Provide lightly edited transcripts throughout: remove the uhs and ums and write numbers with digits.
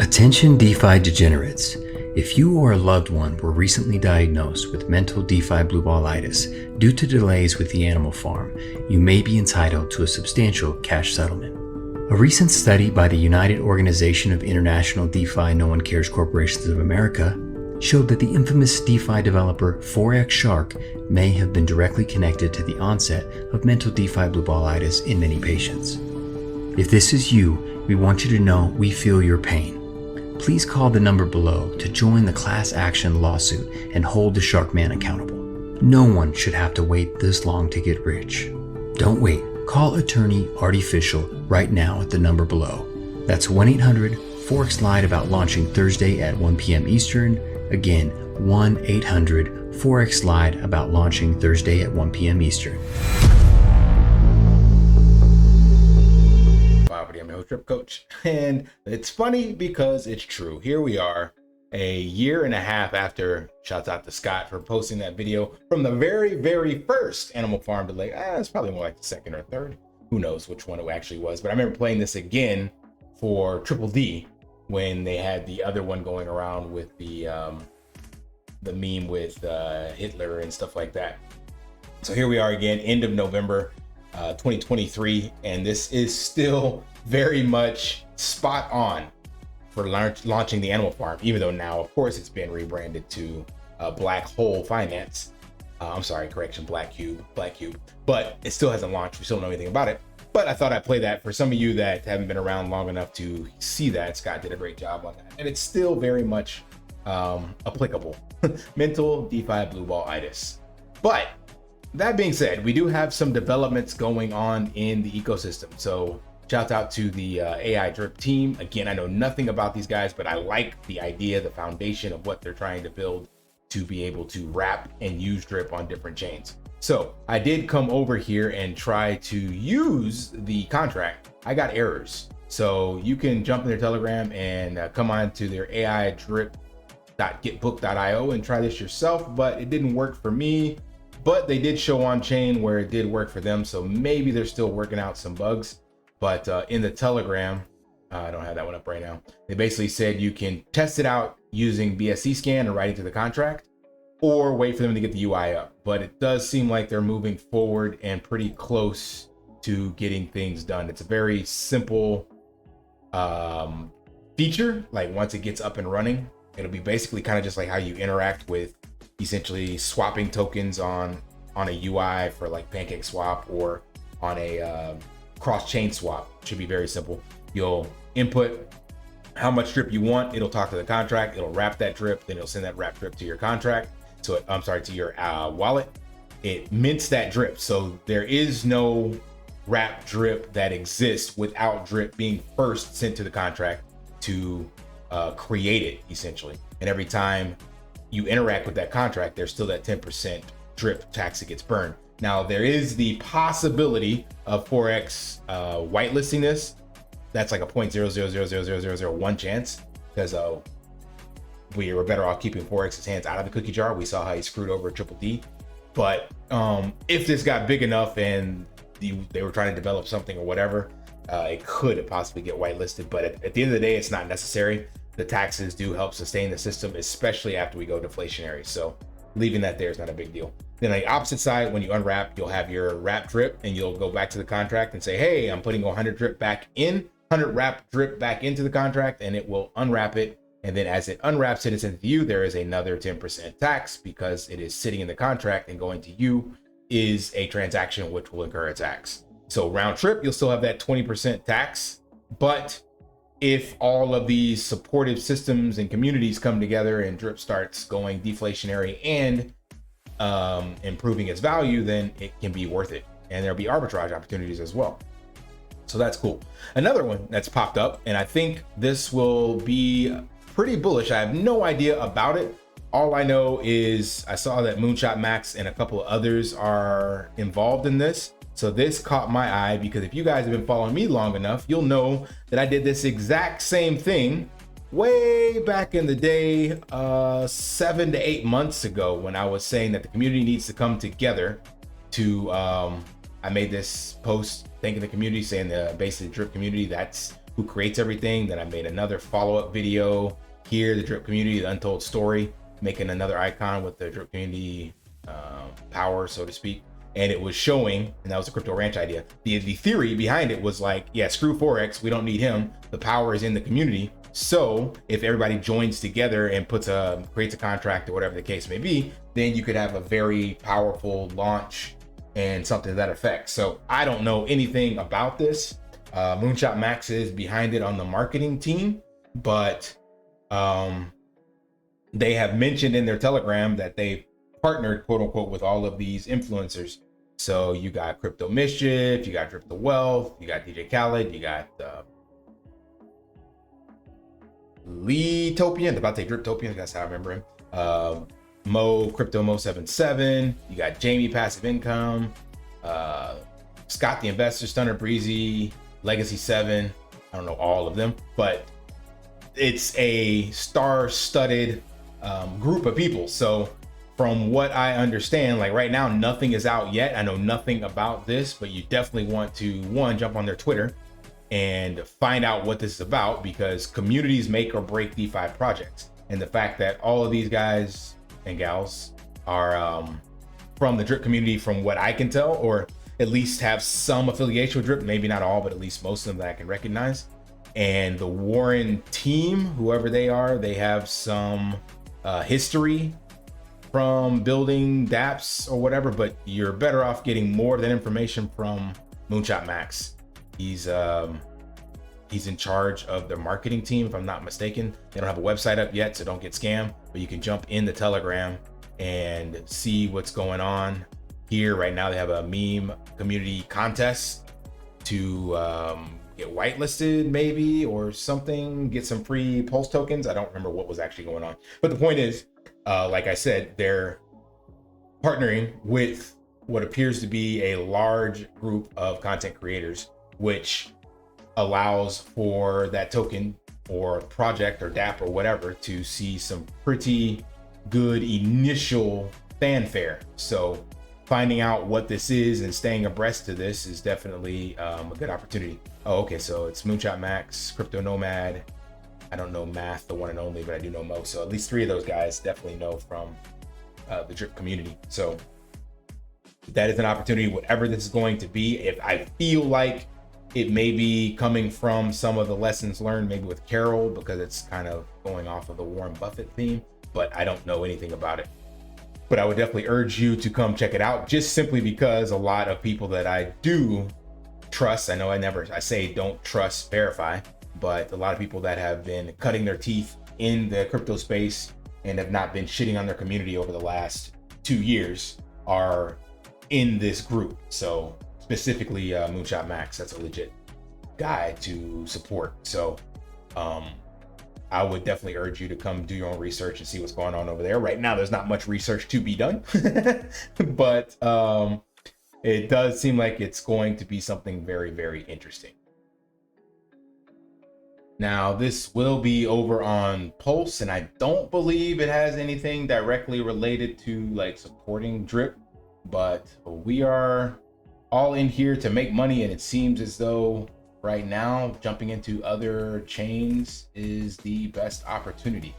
Attention DeFi degenerates. If you or a loved one were recently diagnosed with mental DeFi blueballitis due to delays with the animal farm, you may be entitled to a substantial cash settlement. A recent study by the United Organization of International DeFi No One Cares Corporations of America showed that the infamous DeFi developer Forex Shark may have been directly connected to the onset of mental DeFi blueballitis in many patients. If this is you, we want you to know we feel your pain. Please call the number below to join the class action lawsuit and hold the Shark Man accountable. No one should have to wait this long to get rich. Don't wait. Call attorney Artificial right now at the number below. That's 1-800-FOREX-LIED about launching Thursday at 1 p.m. Eastern. Again, 1-800-FOREX-LIED about launching Thursday at 1 p.m. Eastern. I'm your host, Drip Coach, and it's funny because it's true. Here we are, a year and a half after. Shouts out to Scott for posting that video from the very first Animal Farm delay. It's probably more like the second or third. Who knows which one it actually was? But I remember playing this again for Triple D when they had the other one going around with the meme with Hitler and stuff like that. So here we are again, end of November 2023, and this is still very much spot on for launching the Animal Farm, even though now, of course, it's been rebranded to Black Hole Finance. Black Cube, but it still hasn't launched. We still don't know anything about it. But I thought I'd play that for some of you that haven't been around long enough to see that. Scott did a great job on that, and it's still very much applicable. Mental DeFi blueballitis. But that being said, we do have some developments going on in the ecosystem. So shout out to the AI Drip team. Again, I know nothing about these guys, but I like the idea, the foundation of what they're trying to build to be able to wrap and use Drip on different chains. So I did come over here and try to use the contract. I got errors. So you can jump in their Telegram and come on to their AI drip.getbook.io and try this yourself, but it didn't work for me. But they did show on chain where it did work for them. So maybe they're still working out some bugs. But in the Telegram, I don't have that one up right now. They basically said you can test it out using BSC scan and write it to the contract, or wait for them to get the UI up. But it does seem like they're moving forward and pretty close to getting things done. It's a very simple feature. Like once it gets up and running, it'll be basically kind of just like how you interact with essentially swapping tokens on a UI for like Pancake Swap or on a cross-chain swap. Should be very simple. You'll input how much drip you want. It'll talk to the contract. It'll wrap that drip. Then it'll send that wrap drip to your contract. So to your wallet. It mints that drip. So there is no wrap drip that exists without drip being first sent to the contract to create it essentially. And every time you interact with that contract, there's still that 10% drip tax that gets burned. Now, there is the possibility of Forex whitelisting this. That's like a 0.0000001 chance, because we were better off keeping Forex's hands out of the cookie jar. We saw how he screwed over Triple D. But if this got big enough and they were trying to develop something or whatever, it could possibly get whitelisted. But at the end of the day, it's not necessary. The taxes do help sustain the system, especially after we go deflationary. So leaving that there is not a big deal. Then on the opposite side, when you unwrap, you'll have your wrap drip and you'll go back to the contract and say, hey, I'm putting 100 drip back in, 100 wrap drip back into the contract, and it will unwrap it. And then as it unwraps it and sends to you, there is another 10% tax because it is sitting in the contract, and going to you is a transaction which will incur a tax. So round trip, you'll still have that 20% tax. But if all of these supportive systems and communities come together and drip starts going deflationary and improving its value, then it can be worth it. And there'll be arbitrage opportunities as well. So that's cool. Another one that's popped up, and I think this will be pretty bullish. I have no idea about it. All I know is I saw that Moonshot Max and a couple of others are involved in this. So this caught my eye because if you guys have been following me long enough, you'll know that I did this exact same thing way back in the day, 7 to 8 months ago, when I was saying that the community needs to come together to, I made this post thanking the community, saying the basically drip community, that's who creates everything. Then I made another follow-up video here, the drip community, the untold story, making another icon with the drip community power, so to speak. And it was showing, and that was the Crypto Ranch idea. The theory behind it was like, yeah, screw Forex, we don't need him. The power is in the community. So if everybody joins together and creates a contract or whatever the case may be, then you could have a very powerful launch and something to that effect. So I don't know anything about this. Moonshot Max is behind it on the marketing team, but they have mentioned in their Telegram that they partnered, quote unquote, with all of these influencers. So you got Crypto Mischief, you got Drip the Wealth, you got DJ Khaled, you got Lee Topian, about to say Driptopian, that's how I remember him. Crypto Mo 77, you got Jamie Passive Income, Scott the Investor, Stunner Breezy, Legacy 7. I don't know all of them, but it's a star-studded group of people. So from what I understand, like right now, nothing is out yet. I know nothing about this, but you definitely want to, one, jump on their Twitter and find out what this is about, because communities make or break DeFi projects. And the fact that all of these guys and gals are from the Drip community, from what I can tell, or at least have some affiliation with Drip, maybe not all, but at least most of them that I can recognize. And the Warren team, whoever they are, they have some history from building dApps or whatever, but you're better off getting more of that information from Moonshot Max. He's in charge of their marketing team, if I'm not mistaken. They don't have a website up yet, so don't get scammed, but you can jump in the Telegram and see what's going on here. Right now they have a meme community contest to get whitelisted maybe, or something, get some free Pulse tokens. I don't remember what was actually going on, but the point is, like I said, they're partnering with what appears to be a large group of content creators, which allows for that token or project or dApp or whatever to see some pretty good initial fanfare. So finding out what this is and staying abreast to this is definitely a good opportunity. Oh, okay, so it's Moonshot Max, Crypto Nomad. I don't know Math, the one and only, but I do know Mo. So at least 3 of those guys definitely know from the Drip community. So that is an opportunity, whatever this is going to be. If I feel like it may be coming from some of the lessons learned, maybe with Carol, because it's kind of going off of the Warren Buffett theme, but I don't know anything about it. But I would definitely urge you to come check it out, just simply because a lot of people that I do trust, I know I say don't trust, verify, but a lot of people that have been cutting their teeth in the crypto space and have not been shitting on their community over the last 2 years are in this group. So specifically Moonshot Max, that's a legit guy to support. So I would definitely urge you to come do your own research and see what's going on over there. Right now, there's not much research to be done, but it does seem like it's going to be something very, very interesting. Now, this will be over on Pulse, and I don't believe it has anything directly related to like supporting Drip, but we are all in here to make money, and it seems as though right now jumping into other chains is the best opportunity.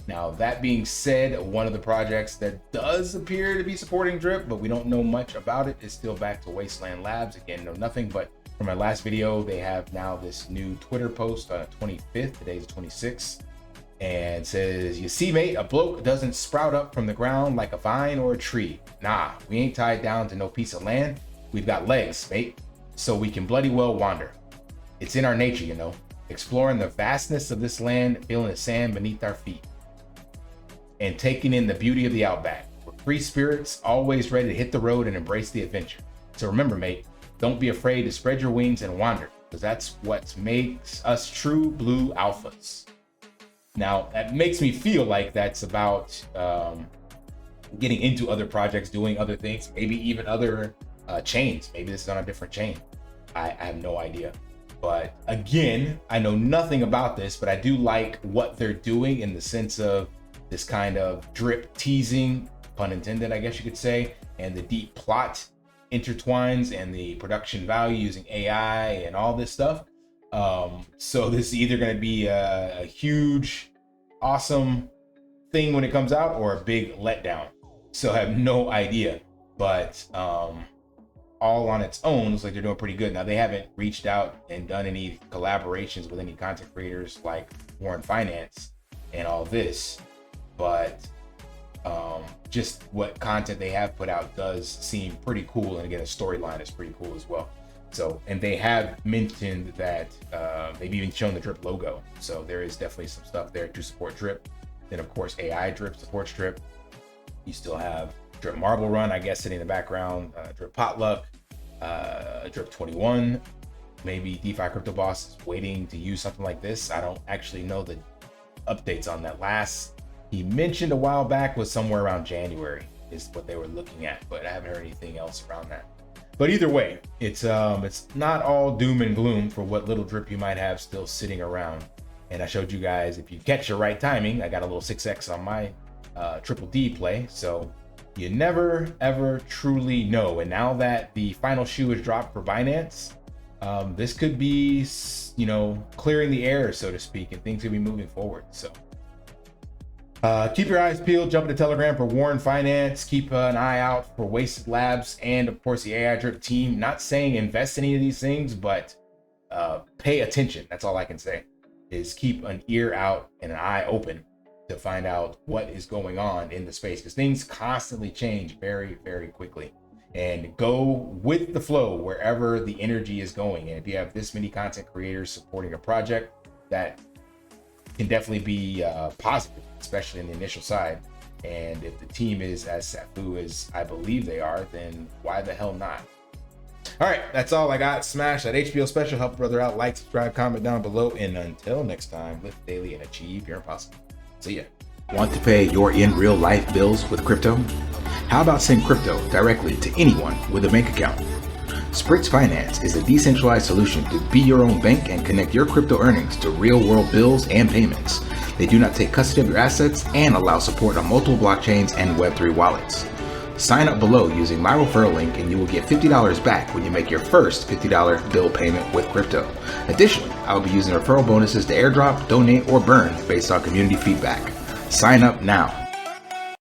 Now, that being said, one of the projects that does appear to be supporting Drip, but we don't know much about it, is still back to Wasteland Labs. Again, know nothing, but from my last video, they have now this new Twitter post on the 25th, today's the 26th, and says, "You see, mate, a bloke doesn't sprout up from the ground like a vine or a tree. Nah, we ain't tied down to no piece of land. We've got legs, mate, so we can bloody well wander. It's in our nature, you know, exploring the vastness of this land, feeling the sand beneath our feet, and taking in the beauty of the outback. We're free spirits, always ready to hit the road and embrace the adventure. So remember, mate, don't be afraid to spread your wings and wander, because that's what makes us true blue alphas." Now, that makes me feel like that's about getting into other projects, doing other things, maybe even other chains. Maybe this is on a different chain. I have no idea. But again, I know nothing about this, but I do like what they're doing in the sense of this kind of drip teasing, pun intended, I guess you could say, and the deep plot intertwines and the production value using AI and all this stuff. So this is either going to be a huge, awesome thing when it comes out, or a big letdown. So I have no idea, but all on its own looks like they're doing pretty good. Now, they haven't reached out and done any collaborations with any content creators like Warren Finance and all this, but just what content they have put out does seem pretty cool. And again, the storyline is pretty cool as well. So, and they have mentioned that they've even shown the Drip logo. So there is definitely some stuff there to support Drip. Then of course, AI Drip supports Drip. You still have Drip Marble Run, I guess, sitting in the background, Drip Potluck, Drip 21, maybe DeFi Crypto Boss is waiting to use something like this. I don't actually know the updates on that. Last he mentioned a while back was somewhere around January is what they were looking at, but I haven't heard anything else around that. But either way, it's not all doom and gloom for what little drip you might have still sitting around. And I showed you guys, if you catch the right timing, I got a little 6x on my triple D play. So you never ever truly know. And now that the final shoe is dropped for Binance, this could be, you know, clearing the air, so to speak, and things could be moving forward. So keep your eyes peeled. Jump into Telegram for Warren Finance. Keep an eye out for Wasted Labs and of course the AI Drip team. Not saying invest in any of these things, but pay attention. That's all I can say, is keep an ear out and an eye open to find out what is going on in the space, because things constantly change very, very quickly. And go with the flow wherever the energy is going. And if you have this many content creators supporting a project, that can definitely be positive, especially in the initial side. And if the team is as safu as I believe they are, then why the hell not? All right, that's all I got. Smash that HBO special, help a brother out, like, subscribe, comment down below, and until next time, live daily and achieve your impossible. See ya. Want to pay your in real life bills with crypto? How about send crypto directly to anyone with a bank account? SPRITZ Finance is a decentralized solution to be your own bank and connect your crypto earnings to real world bills and payments. They do not take custody of your assets and allow support on multiple blockchains and Web3 wallets. Sign up below using my referral link and you will get $50 back when you make your first $50 bill payment with crypto. Additionally, I will be using referral bonuses to airdrop, donate, or burn based on community feedback. Sign up now.